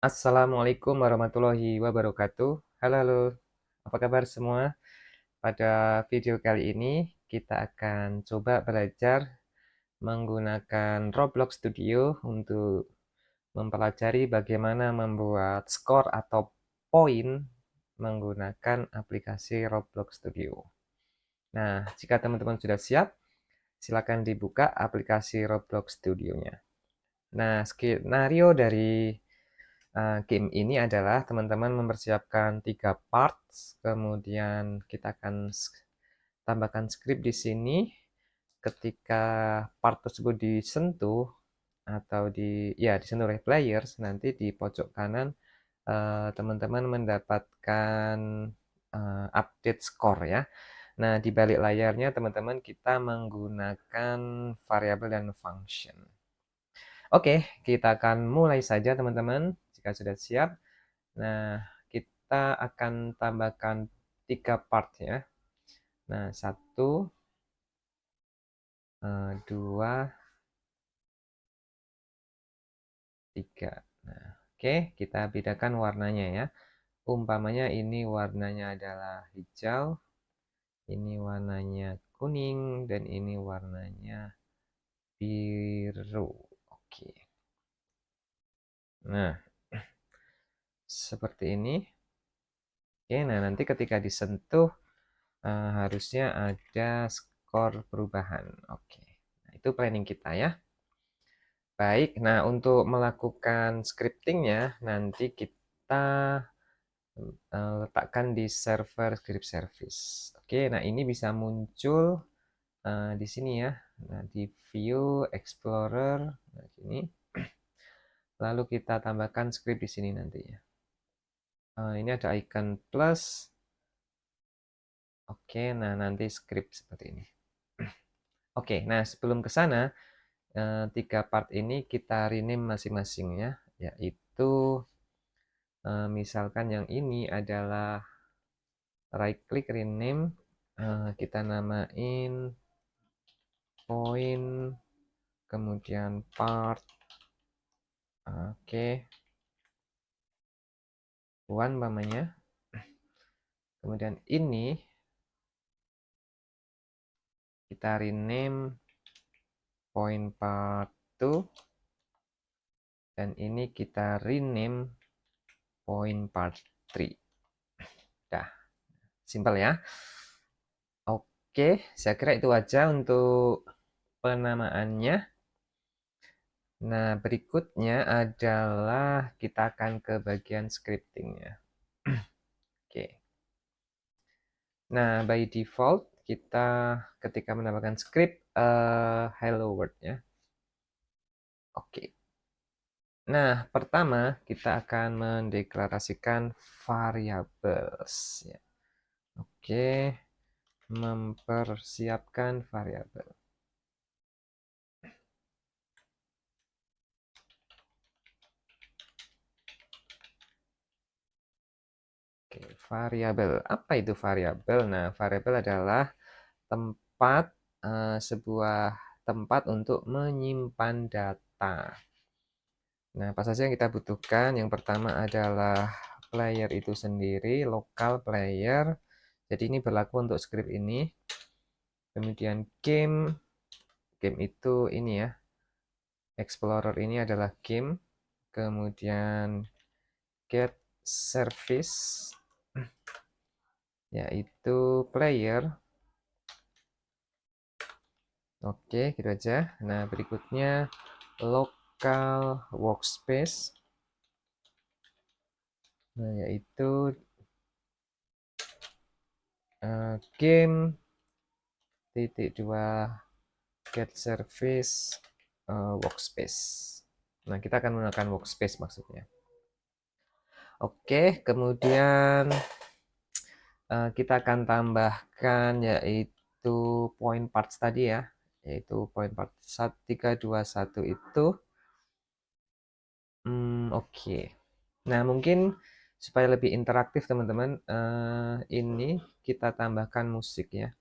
Assalamualaikum warahmatullahi wabarakatuh. Halo, halo. Apa kabar semua? Pada video kali ini kita akan coba belajar menggunakan Roblox Studio untuk mempelajari bagaimana membuat skor atau poin menggunakan aplikasi Roblox Studio. Nah, jika teman-teman sudah siap, silakan dibuka aplikasi Roblox Studio-nya. Nah, skenario dari game ini adalah teman-teman mempersiapkan 3 parts, kemudian kita akan tambahkan script di sini. Ketika part tersebut disentuh atau disentuh oleh players, nanti di pojok kanan teman-teman mendapatkan update score ya. Nah, di balik layarnya teman-teman kita menggunakan variabel dan function. Oke, kita akan mulai saja teman-teman, jika sudah siap. Nah, kita akan tambahkan 3 part ya. Nah, 1, 2, 3. Nah, oke, kita bedakan warnanya ya. Umpamanya ini warnanya adalah hijau, ini warnanya kuning, dan ini warnanya biru. Oke. Nah, seperti ini. Oke, nah nanti ketika disentuh harusnya ada skor perubahan. Oke, nah itu planning kita ya. Baik, nah untuk melakukan scriptingnya nanti kita letakkan di server script service. Oke, nah ini bisa muncul di sini ya. Nah, di view explorer, nah sini. Lalu kita tambahkan script di sini nanti ya. Ini ada icon plus. Oke, nah nanti script seperti ini. Oke, nah sebelum ke sana, 3 part ini kita rename masing-masing ya, yaitu misalkan yang ini adalah right click rename, kita namain point, kemudian part, oke, one namanya. Kemudian ini kita rename point part 2, dan ini kita rename point part 3. Dah, simpel ya. Oke, saya kira itu aja untuk penamaannya. Nah, berikutnya adalah kita akan ke bagian scriptingnya. Oke. Nah, by default kita ketika menambahkan script hello world ya. Oke. Nah, pertama kita akan mendeklarasikan variables ya. Oke. Mempersiapkan variabel. Oke, variabel. Apa itu variabel? Nah, variabel adalah tempat sebuah tempat untuk menyimpan data. Nah, apa saja yang kita butuhkan? Yang pertama adalah player itu sendiri, local player. Jadi ini berlaku untuk script ini. Kemudian game itu ini ya. Explorer ini adalah game. Kemudian get service yaitu player. Oke, gitu aja. Nah, berikutnya local workspace. Nah, yaitu game titik 2 get service workspace. Nah, kita akan menggunakan workspace maksudnya. Oke, kemudian kita akan tambahkan yaitu point parts tadi ya, yaitu point part 3, 2, 1 itu. Oke. Nah, mungkin supaya lebih interaktif teman-teman, ini kita tambahkan musik ya.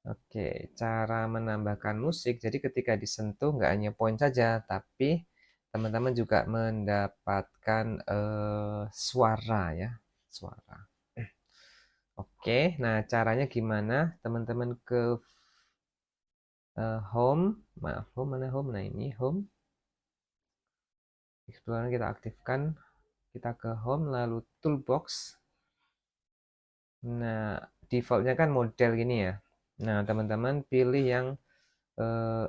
Oke, cara menambahkan musik, jadi ketika disentuh nggak hanya poin saja, tapi teman-teman juga mendapatkan suara ya, suara. Oke, nah caranya gimana? Teman-teman ke home, maaf, home mana home? Nah ini home. Explorer kita aktifkan, kita ke home lalu toolbox. Nah, defaultnya kan model gini ya. Nah, teman-teman pilih yang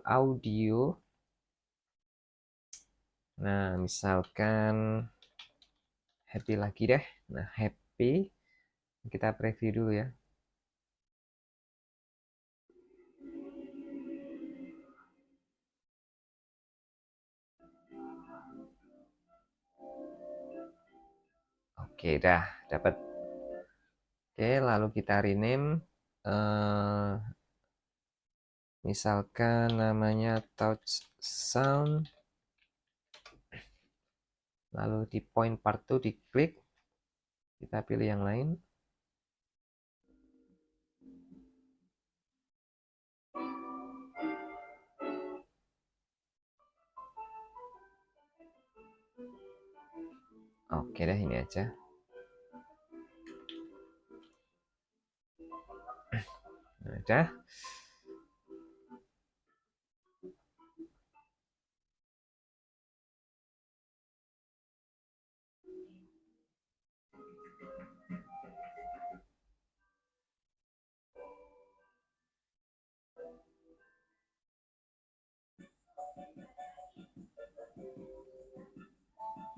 audio. Nah, misalkan happy lagi deh. Nah, happy. Kita preview dulu ya. Oke, dah dapat. Oke, lalu kita rename. Misalkan namanya touch sound. Lalu di point part 2 diklik. Kita pilih yang lain. Oke deh, ini aja. Nah, udah.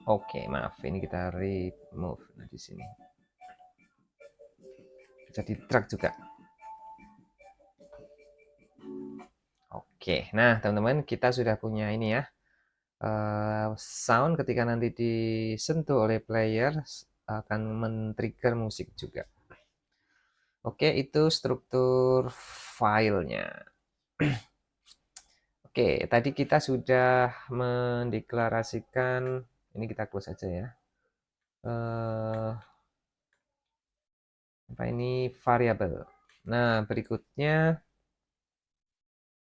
Oke, maaf, ini kita remove. Nah, di sini jadi drag juga. Oke, nah teman-teman kita sudah punya ini ya, sound ketika nanti disentuh oleh player akan men-trigger musik juga. Oke, itu struktur filenya. Oke, tadi kita sudah mendeklarasikan, ini kita close aja ya. Apa ini variabel. Nah, berikutnya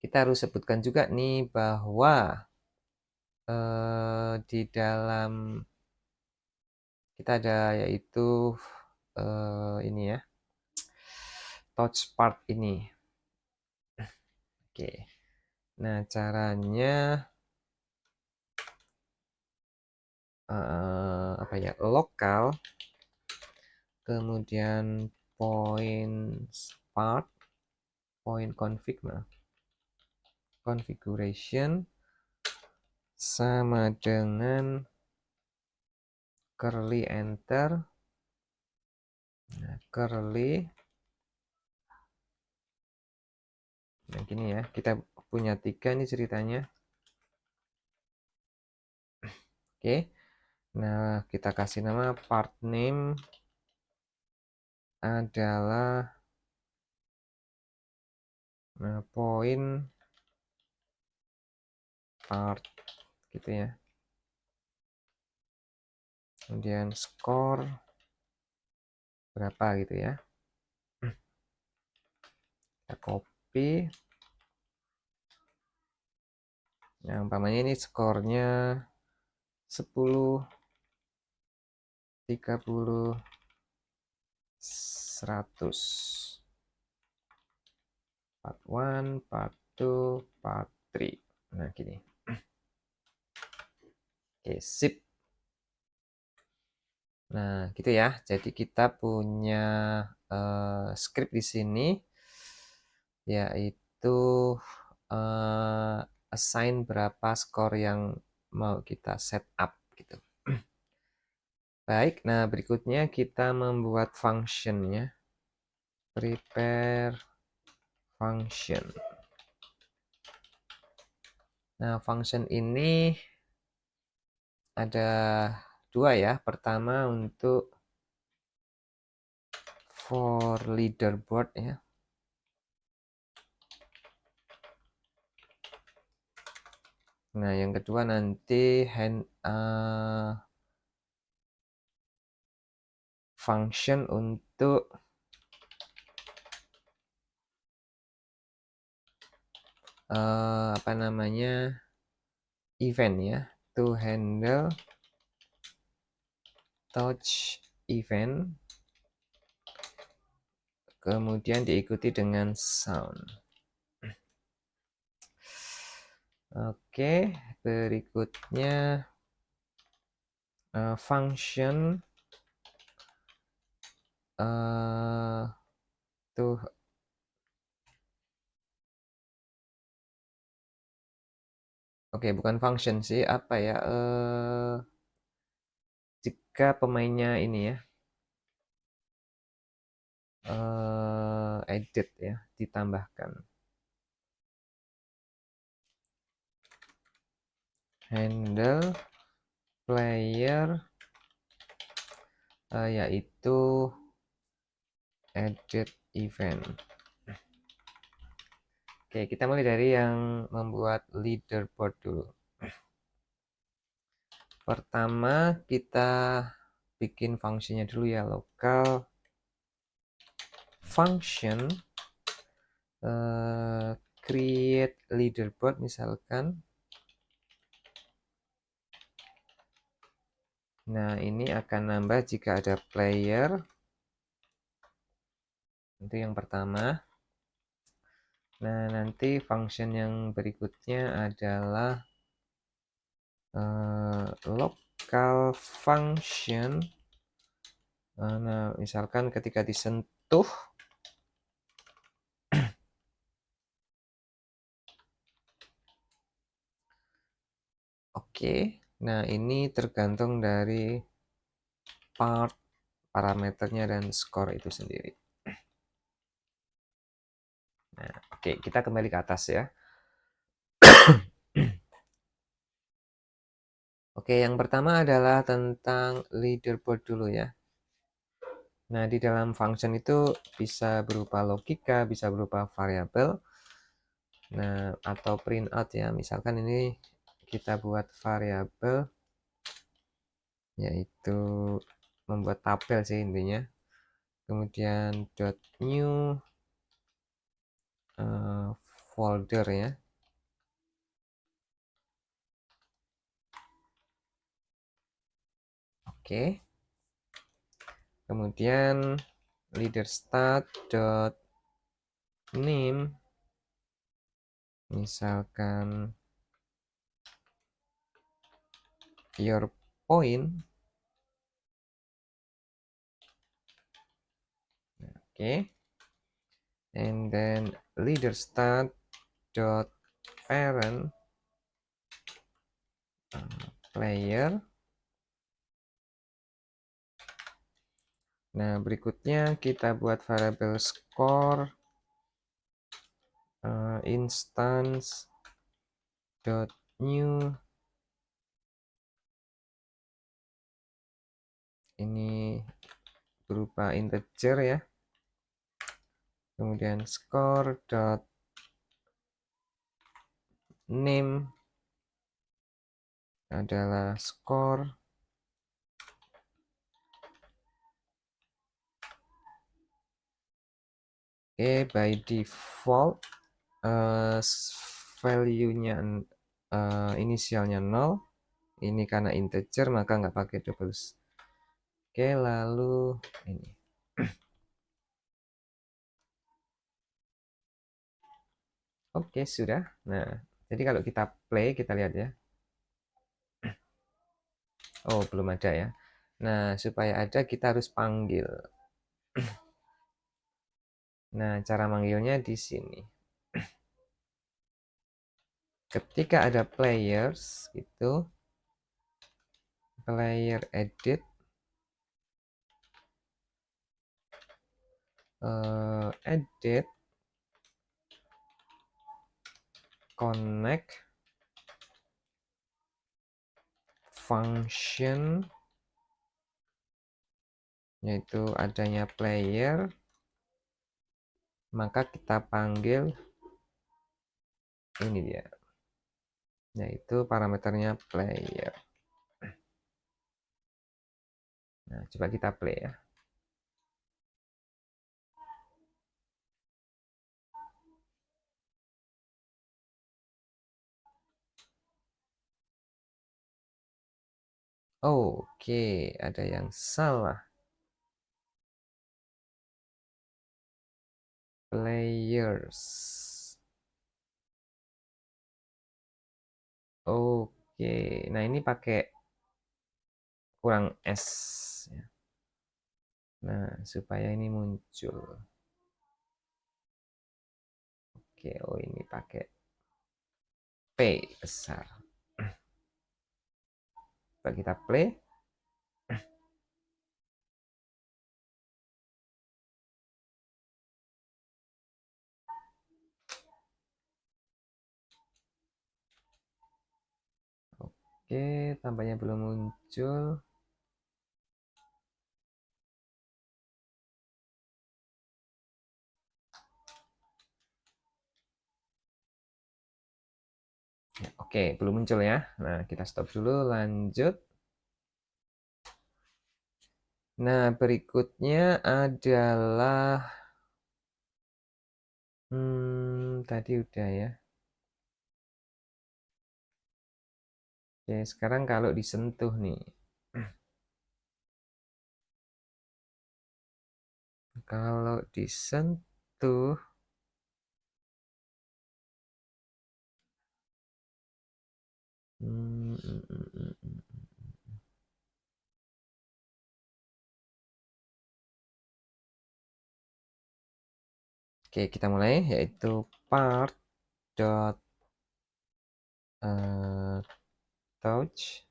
kita harus sebutkan juga nih bahwa di dalam kita ada yaitu ini ya, touch part ini. Oke. Nah, caranya apa ya? Lokal, kemudian point part, point config, configuration sama dengan curly enter. Nah, curly. Nah, gini ya, kita punya 3 nih ceritanya. Oke. Nah, kita kasih nama part name adalah point part gitu ya. Kemudian score berapa gitu ya. Kita copy. Nah, umpamanya ini skornya 10, 30, 100. Part 1, part 2, part 3. Nah, gini. Oke, sip. Nah, gitu ya. Jadi kita punya script di sini yaitu assign berapa skor yang mau kita set up gitu. Baik, nah berikutnya kita membuat functionnya. Prepare function. Nah, function ini ada 2 ya. Pertama untuk for leaderboard ya. Nah, yang kedua nanti function untuk apa namanya event ya. to handle touch event, kemudian diikuti dengan sound. Oke, berikutnya function tuh, oke, bukan function sih, apa ya, jika pemainnya ini ya, edit ya, ditambahkan. Handle player, yaitu edit event. Oke, kita mulai dari yang membuat leaderboard dulu. Pertama, kita bikin fungsinya dulu ya, local function create leaderboard misalkan. Nah, ini akan nambah jika ada player. Itu yang pertama. Nah, nanti function yang berikutnya adalah local function. Nah, misalkan ketika disentuh, oke. Nah, ini tergantung dari part, parameternya, dan skor itu sendiri. Nah, oke, kita kembali ke atas ya. Oke, yang pertama adalah tentang leaderboard dulu ya. Nah, di dalam function itu bisa berupa logika, bisa berupa variabel. Nah, atau print out ya. Misalkan ini kita buat variabel, yaitu membuat tabel sih intinya. Kemudian .new folder ya. Oke. Kemudian leader start name, misalkan your point. Oke. And then leader start parent player. Nah, berikutnya kita buat variabel score instance new, ini berupa integer ya. Kemudian score name adalah score. Oke, by default value-nya inisialnya 0. Ini karena integer maka nggak pakai double. Oke, lalu ini. Oke, sudah. Nah, jadi kalau kita play, kita lihat ya. Oh, belum ada ya. Nah, supaya ada kita harus panggil. Nah, cara manggilnya di sini. Ketika ada players, gitu, player edit, edit, connect, function, yaitu adanya player, maka kita panggil ini dia, yaitu parameternya player. Nah, coba kita play ya. Oke, ada yang salah. Players. Oke, nah ini pakai kurang S ya. Nah, supaya ini muncul. Oke, oh ini pakai P besar. Coba kita play. Oke, tampaknya belum muncul. Ya, oke, belum muncul ya. Nah, kita stop dulu, lanjut. Nah, berikutnya adalah tadi udah ya. Oke, sekarang kalau disentuh nih. Kalau disentuh, hmm, hmm, hmm, hmm, hmm. Oke, kita mulai yaitu part dot touch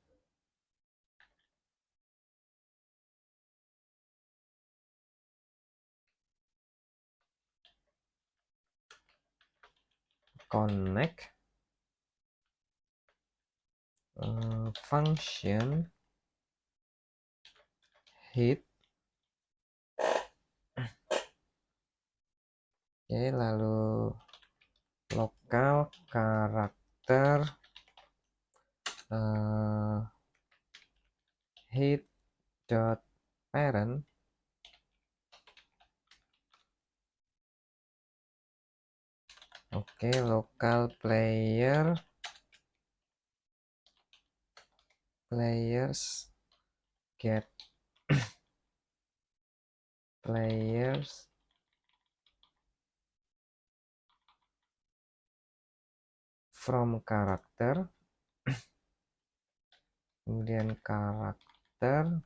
connect function hit. Oke, lalu lokal karakter hit dot parent. Oke, lokal players get players from karakter, kemudian karakter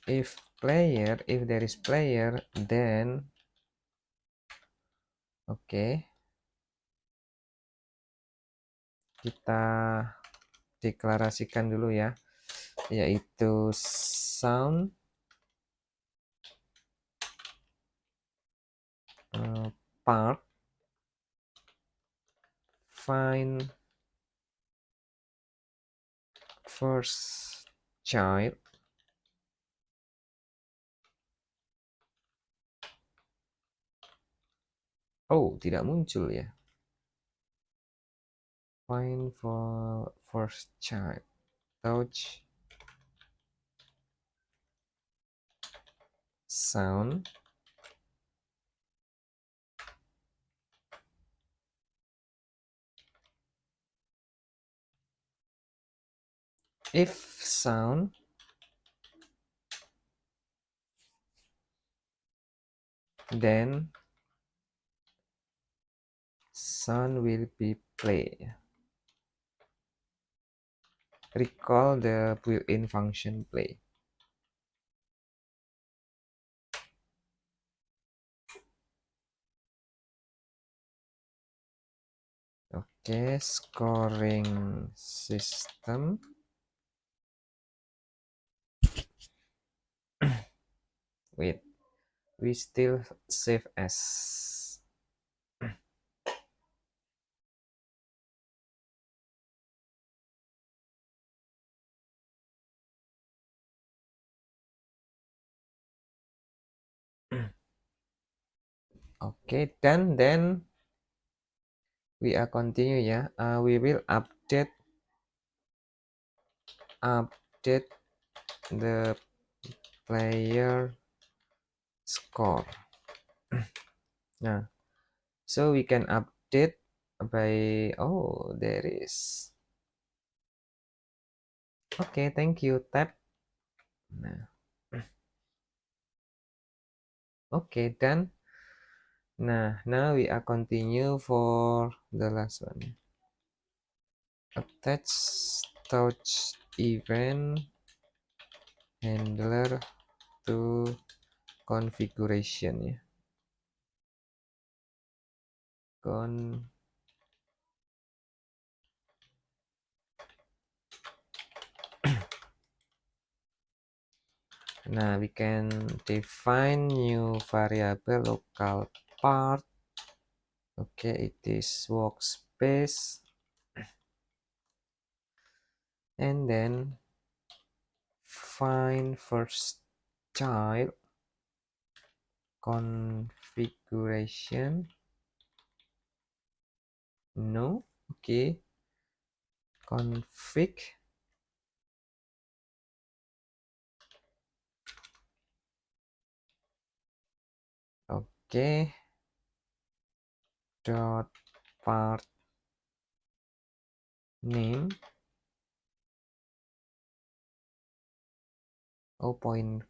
if there is player then oke, kita deklarasikan dulu ya, yaitu sound part find first child. Oh, tidak muncul ya. Find for first child touch sound if sound then sound will be play. Recall the built-in function play. Oke, scoring system. Wait, we still save as. Oke, dan then we are continue ya. We will update the player score. Nah, so we can update by there is Oke, thank you. Tap. Nah, oke, done. Nah, now we are continue for the last one. Attach touch event handler to configuration ya. Nah, we can define new variable local part. Okay, it is workspace. And then find first child configuration. No, okay. Config. Okay. Dot part name. Oh, point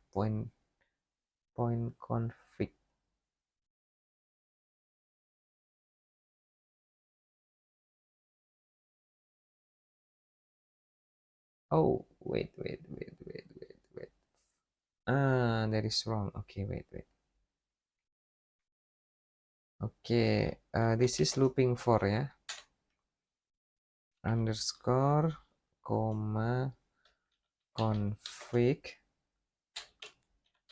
config. Oh, wait. That is wrong. Okay, wait. Okay, this is looping for ya. Underscore, comma, config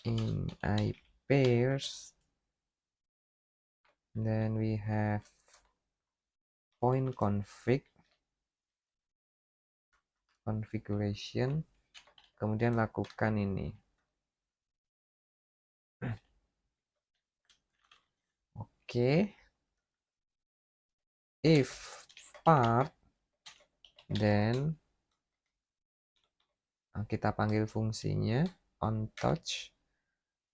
in I pairs. Then we have point configuration. Kemudian lakukan ini. Oke. If part, then kita panggil fungsinya on touch.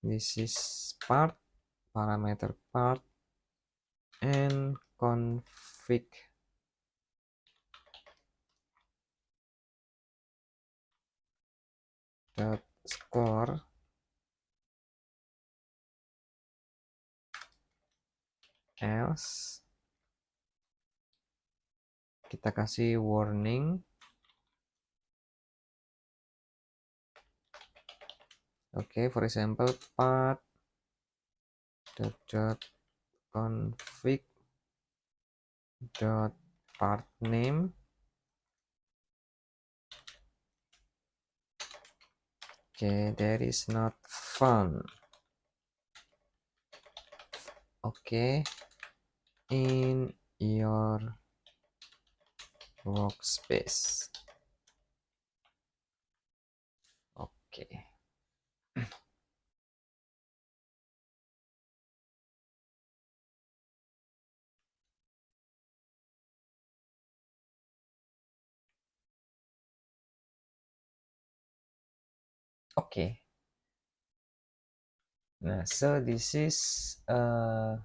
This is part, parameter part, and config dot score else. Kita kasih warning. Okay, for example, part dot config dot part name. Okay, that is not fun. Okay, in your workspace. Okay. Okay. Nah, so this is the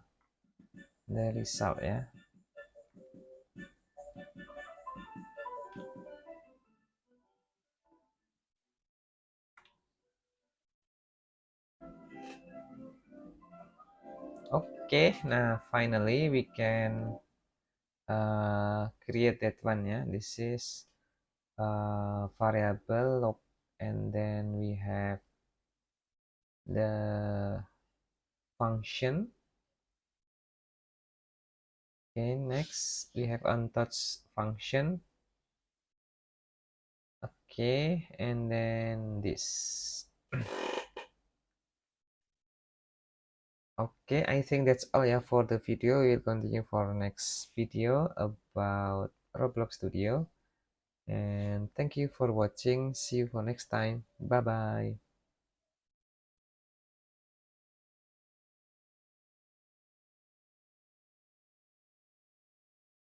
result ya. Okay, nah finally we can create that one ya. This is variable and then we have the function. Okay, next we have untouched function. Okay, and then this. Okay, I think that's all ya for the video. We'll continue for next video about Roblox Studio. And thank you for watching. See you for next time. Bye bye.